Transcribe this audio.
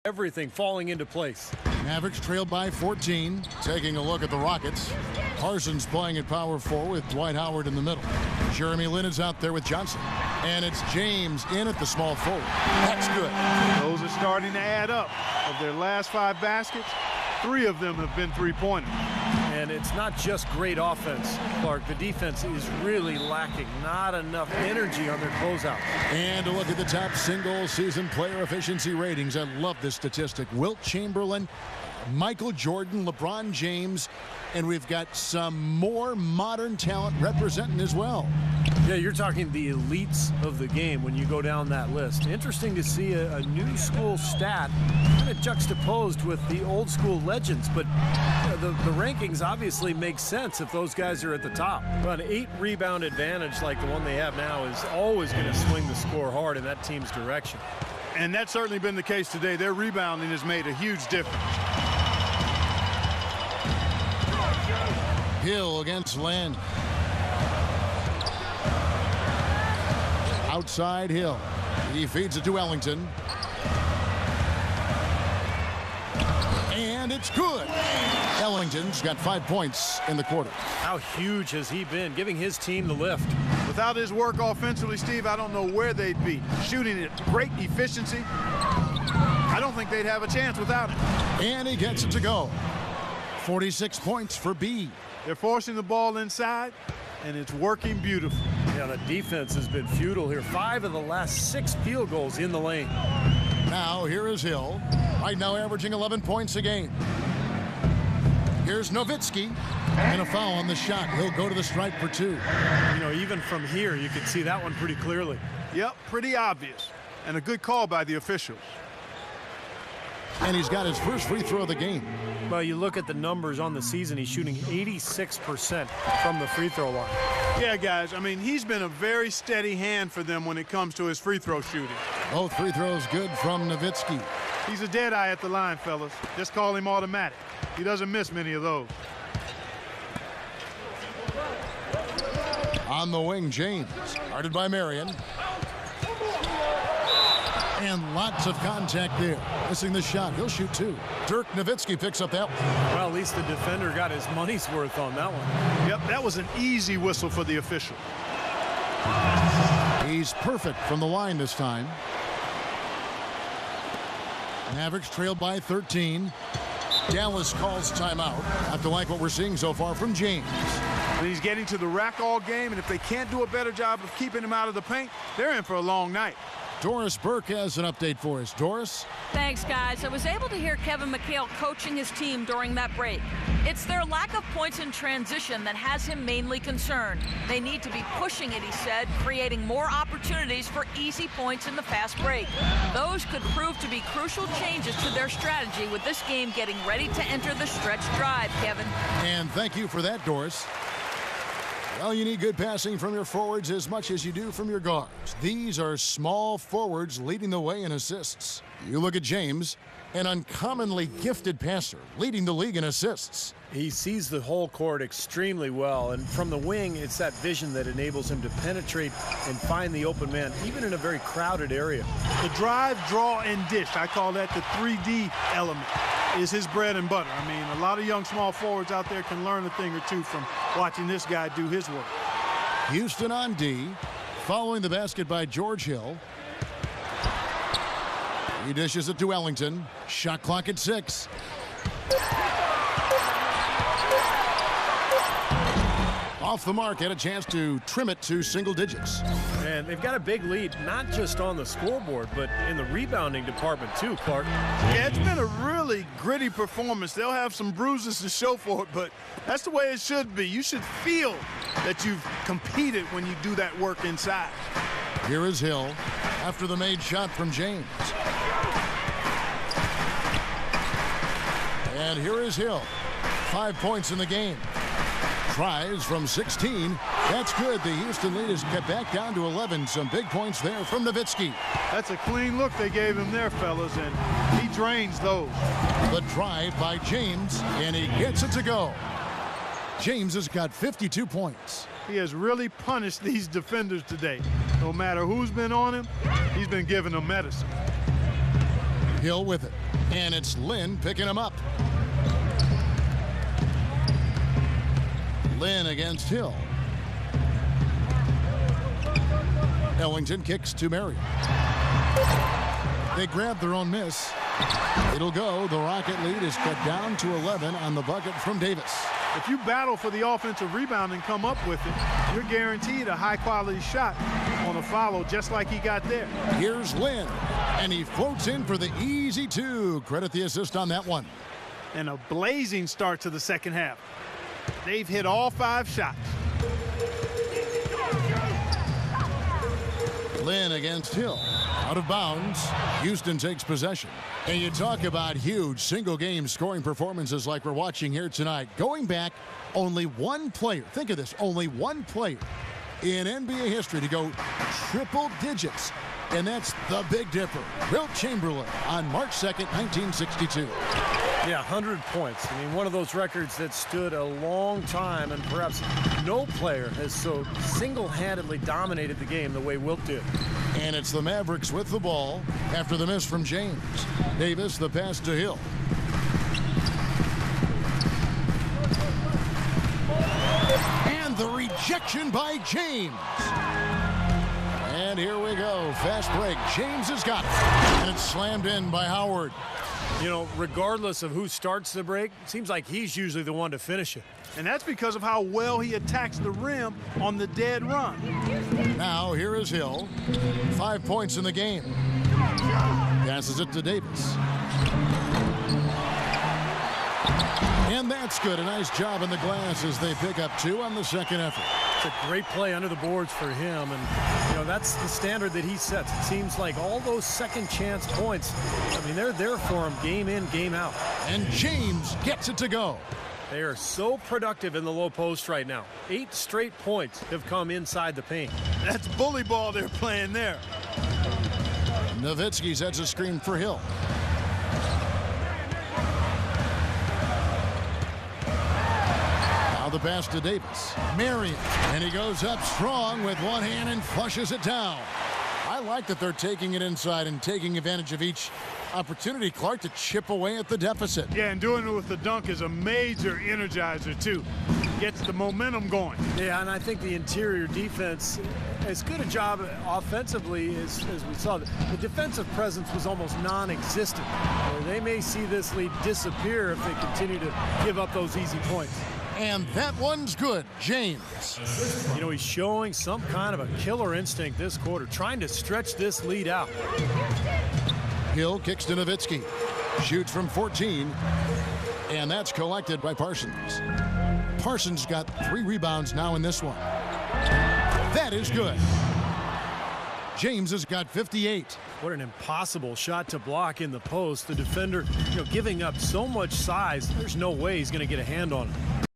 Everything falling into place. Mavericks trailed by 14. Taking a look at the Rockets. Parsons playing at power forward with Dwight Howard in the middle. Jeremy Lin is out there with Johnson. And it's James in at the small forward. That's good. Those are starting to add up. Of their last 5 baskets, 3 of them have been three-pointers. And it's not just great offense, Clark. The defense is really lacking. Not enough energy on their closeout. And a look at the top single-season player efficiency ratings. I love this statistic. Wilt Chamberlain, Michael Jordan, LeBron James, and we've got some more modern talent representing as well. Yeah, you're talking the elites of the game when you go down that list. Interesting to see a new school stat kind of juxtaposed with the old school legends, but the rankings obviously make sense if those guys are at the top. But an 8-rebound advantage like the one they have now is always going to swing the score hard in that team's direction. And that's certainly been the case today. Their rebounding has made a huge difference. Hill against Land. Outside Hill. He feeds it to Ellington. And it's good. Ellington's got 5 points in the quarter. How huge has he been, giving his team the lift? Without his work offensively, Steve, I don't know where they'd be. Shooting at great efficiency. I don't think they'd have a chance without it. And he gets it to go. 46 points for B. They're forcing the ball inside, and it's working beautifully. Yeah, the defense has been futile here. 5 of the last 6 field goals in the lane. Now here is Hill. Right now averaging 11 points a game. Here's Nowitzki. And a foul on the shot. He'll go to the stripe for 2. You know, even from here, you can see that one pretty clearly. Yep, pretty obvious. And a good call by the officials. And he's got his first free throw of the game. Well, you look at the numbers on the season, he's shooting 86% from the free throw line. Yeah, guys, I mean, he's been a very steady hand for them when it comes to his free throw shooting. Both free throws good from Nowitzki. He's a dead eye at the line, fellas. Just call him automatic. He doesn't miss many of those. On the wing, James. Guarded by Marion. And lots of contact there. Missing the shot. He'll shoot 2. Dirk Nowitzki picks up that one. Well, at least the defender got his money's worth on that one. Yep, that was an easy whistle for the official. He's perfect from the line this time. Mavericks trailed by 13. Dallas calls timeout. Have to like what we're seeing so far from James. He's getting to the rack all game, and if they can't do a better job of keeping him out of the paint, they're in for a long night. Doris Burke has an update for us. Doris? Thanks, guys. I was able to hear Kevin McHale coaching his team during that break. It's their lack of points in transition that has him mainly concerned. They need to be pushing it, he said, creating more opportunities for easy points in the fast break. Those could prove to be crucial changes to their strategy with this game getting ready to enter the stretch drive, Kevin. And thank you for that, Doris. Well, you need good passing from your forwards as much as you do from your guards. These are small forwards leading the way in assists. You look at James, an uncommonly gifted passer, leading the league in assists. He sees the whole court extremely well, and from the wing, it's that vision that enables him to penetrate and find the open man, even in a very crowded area. The drive, draw, and dish, I call that the 3D element, is his bread and butter. I mean, a lot of young small forwards out there can learn a thing or two from watching this guy do his work. Houston on D, following the basket by George Hill. He dishes it to Ellington. Shot clock at 6. Off the mark, had a chance to trim it to single digits. And they've got a big lead, not just on the scoreboard, but in the rebounding department too, Clark. Yeah, it's been a really gritty performance. They'll have some bruises to show for it, but that's the way it should be. You should feel that you've competed when you do that work inside. Here is Hill after the made shot from James. And here is Hill. 5 points in the game. Tries from 16. That's good. The Houston lead is cut back down to 11. Some big points there from Nowitzki. That's a clean look they gave him there, fellas, and he drains those. The drive by James, and he gets it to go. James has got 52 points. He has really punished these defenders today. No matter who's been on him, he's been giving them medicine. Hill with it. And it's Lynn picking him up. Lynn against Hill. Ellington kicks to Marion. They grab their own miss. It'll go. The Rocket lead is cut down to 11 on the bucket from Davis. If you battle for the offensive rebound and come up with it, you're guaranteed a high-quality shot on a follow just like he got there. Here's Lynn, and he floats in for the easy two. Credit the assist on that one. And a blazing start to the second half. They've hit all 5 shots. Lynn against Hill. Out of bounds. Houston takes possession. And you talk about huge single-game scoring performances like we're watching here tonight. Going back, only one player, think of this, only one player in NBA history to go triple digits. And that's the Big Dipper, Wilt Chamberlain, on March 2nd, 1962. Yeah, 100 points. I mean, one of those records that stood a long time, and perhaps no player has so single-handedly dominated the game the way Wilt did. And it's the Mavericks with the ball after the miss from James. Davis, the pass to Hill. And the rejection by James. And here we go. Fast break. James has got it. And it's slammed in by Howard. You know, regardless of who starts the break, it seems like he's usually the one to finish it. And that's because of how well he attacks the rim on the dead run. Now, here is Hill. 5 points in the game. Passes it to Davis. And that's good. A nice job in the glass as they pick up 2 on the second effort. It's a great play under the boards for him, and you know that's the standard that he sets. It seems like all those second chance points, I mean, they're there for him game in, game out. And James gets it to go. They are so productive in the low post right now. 8 straight points have come inside the paint. That's bully ball they're playing there. Nowitzki sets a screen for Hill. Now the pass to Davis. Marion. And he goes up strong with one hand and flushes it down. I like that they're taking it inside and taking advantage of each opportunity, Clark, to chip away at the deficit. Yeah, and doing it with the dunk is a major energizer, too. Gets the momentum going. Yeah, and I think the interior defense, as good a job offensively as we saw, the defensive presence was almost non-existent. They may see this lead disappear if they continue to give up those easy points. And that one's good. James. You know, he's showing some kind of a killer instinct this quarter, trying to stretch this lead out. Hill kicks to Nowitzki. Shoots from 14. And that's collected by Parsons. Parsons got 3 rebounds now in this one. That is good. James has got 58. What an impossible shot to block in the post. The defender, you know, giving up so much size, there's no way he's going to get a hand on it.